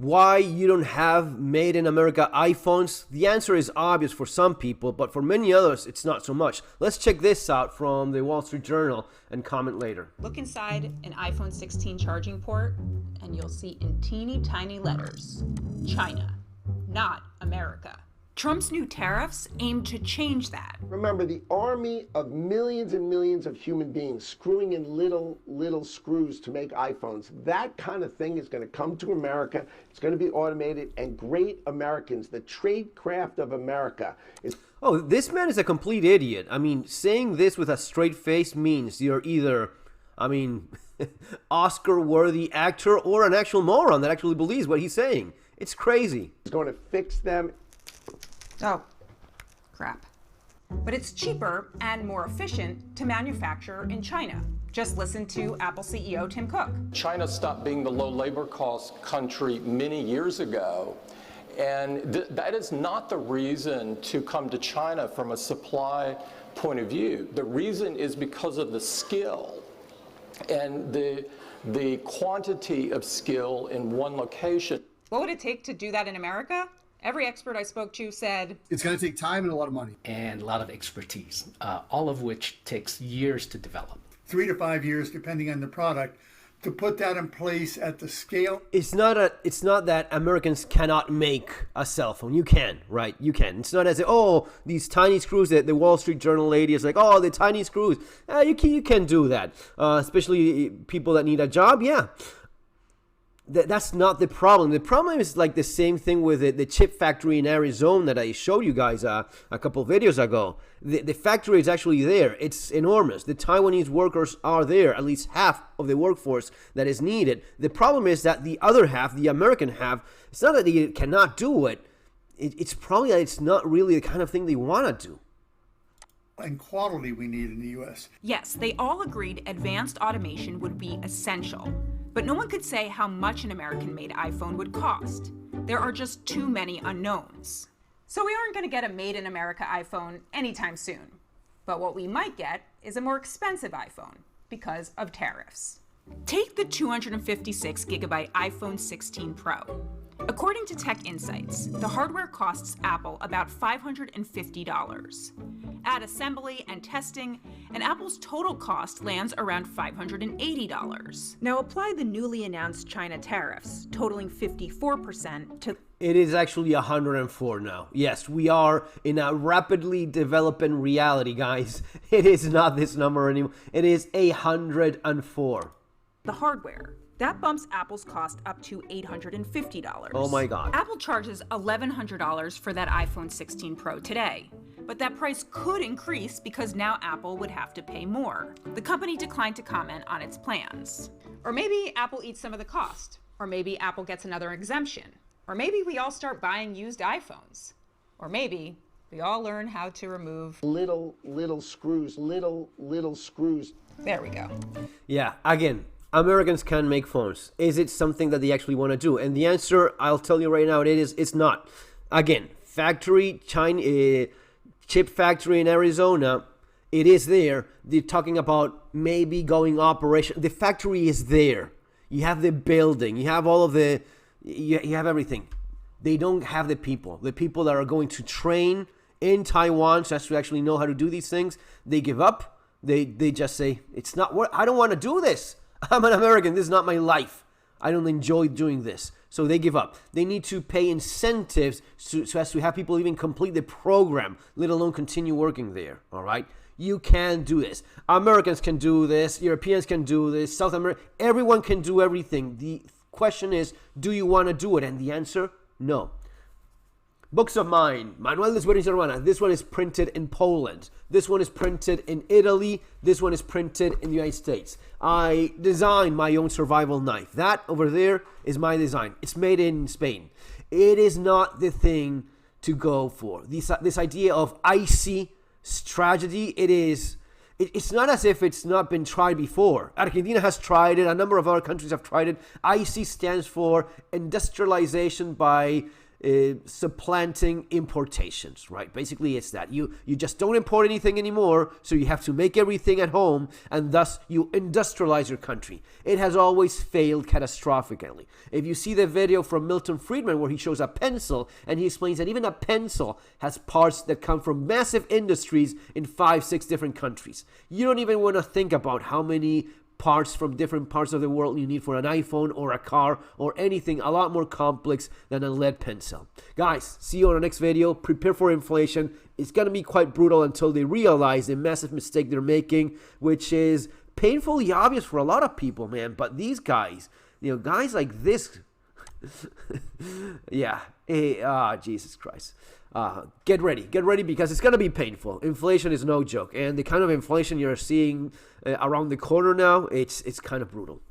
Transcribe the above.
why you don't have made in America iPhones? The answer is obvious for some people, but for many others, it's not so much. Let's check this out from the Wall Street Journal and comment later. Look inside an iPhone 16 charging port, and you'll see in teeny tiny letters, China, not America. Trump's new tariffs aim to change that. Remember, the army of millions and millions of human beings screwing in little screws to make iPhones, that kind of thing is going to come to America. It's going to be automated, and great Americans, the trade craft of America is... Oh, this man is a complete idiot. I mean, saying this with a straight face means you're either, Oscar-worthy actor or an actual moron that actually believes what he's saying. It's crazy. It's going to fix them. Oh, crap. But it's cheaper and more efficient to manufacture in China. Just listen to Apple CEO Tim Cook. China stopped being the low labor cost country many years ago. And that is not the reason to come to China from a supply point of view. The reason is because of the skill and the quantity of skill in one location. What would it take to do that in America? Every expert I spoke to said it's going to take time and a lot of money. And a lot of expertise, all of which takes years to develop. 3 to 5 years, depending on the product, to put that in place at the scale. It's not that Americans cannot make a cell phone. You can, right? You can. It's not as if, oh, these tiny screws that the Wall Street Journal lady is like, oh, the tiny screws. You can do that, especially people that need a job. Yeah. That's not the problem. The problem is like the same thing with the chip factory in Arizona that I showed you guys a couple of videos ago. The factory is actually there. It's enormous. The Taiwanese workers are there, at least half of the workforce that is needed. The problem is that the other half, the American half, it's not that they cannot do it. It's probably that it's not really the kind of thing they want to do. And quality we need in the U.S. Yes, they all agreed advanced automation would be essential. But no one could say how much an American-made iPhone would cost. There are just too many unknowns. So we aren't going to get a made-in-America iPhone anytime soon. But what we might get is a more expensive iPhone because of tariffs. Take the 256-gigabyte iPhone 16 Pro. According to Tech Insights, the hardware costs Apple about $550. Add assembly and testing, and Apple's total cost lands around $580. Now apply the newly announced China tariffs, totaling 54% to... It is actually 104 now. Yes, we are in a rapidly developing reality, guys. It is not this number anymore. It is 104. The hardware. That bumps Apple's cost up to $850. Oh my God. Apple charges $1,100 for that iPhone 16 Pro today. But that price could increase because now Apple would have to pay more. The company declined to comment on its plans. Or maybe Apple eats some of the cost. Or maybe Apple gets another exemption. Or maybe we all start buying used iPhones. Or maybe we all learn how to remove little screws. There we go. Yeah, again, Americans can make phones. Is it something that they actually want to do? And the answer, I'll tell you right now, it's not. Again, chip factory in Arizona, it is there. They're talking about maybe going operation. The factory is there. You have the building. You have all of the, you have everything. They don't have the people. The people that are going to train in Taiwan so as to actually know how to do these things, they give up. They just say, it's not what, I don't want to do this. I'm an American. This is not my life. I don't enjoy doing this. So they give up. They need to pay incentives so as to have people even complete the program, let alone continue working there. All right? You can do this. Americans can do this. Europeans can do this. South America. Everyone can do everything. The question is, do you want to do it? And the answer, no. Books of mine. Manual de SupervivienciaModerna. This one is printed in Poland. This one is printed in Italy. This one is printed in the United States. I designed my own survival knife. That over there is my design. It's made in Spain. It is not the thing to go for. This idea of icy strategy, it's not as if it's not been tried before. Argentina has tried it. A number of other countries have tried it. IC stands for industrialization by supplanting importations, right? Basically, it's that you just don't import anything anymore, so you have to make everything at home, and thus you industrialize your country. It has always failed catastrophically. If you see the video from Milton Friedman where he shows a pencil and he explains that even a pencil has parts that come from massive industries in 5-6 different countries. You don't even want to think about how many parts from different parts of the world you need for an iPhone or a car or anything a lot more complex than a lead pencil. Guys, see you on the next video. Prepare for inflation. It's going to be quite brutal until they realize the massive mistake they're making, which is painfully obvious for a lot of people, man. But these guys, guys like this, yeah, Jesus Christ. Get ready because it's going to be painful. Inflation is no joke, and the kind of inflation you're seeing around the corner now, it's kind of brutal.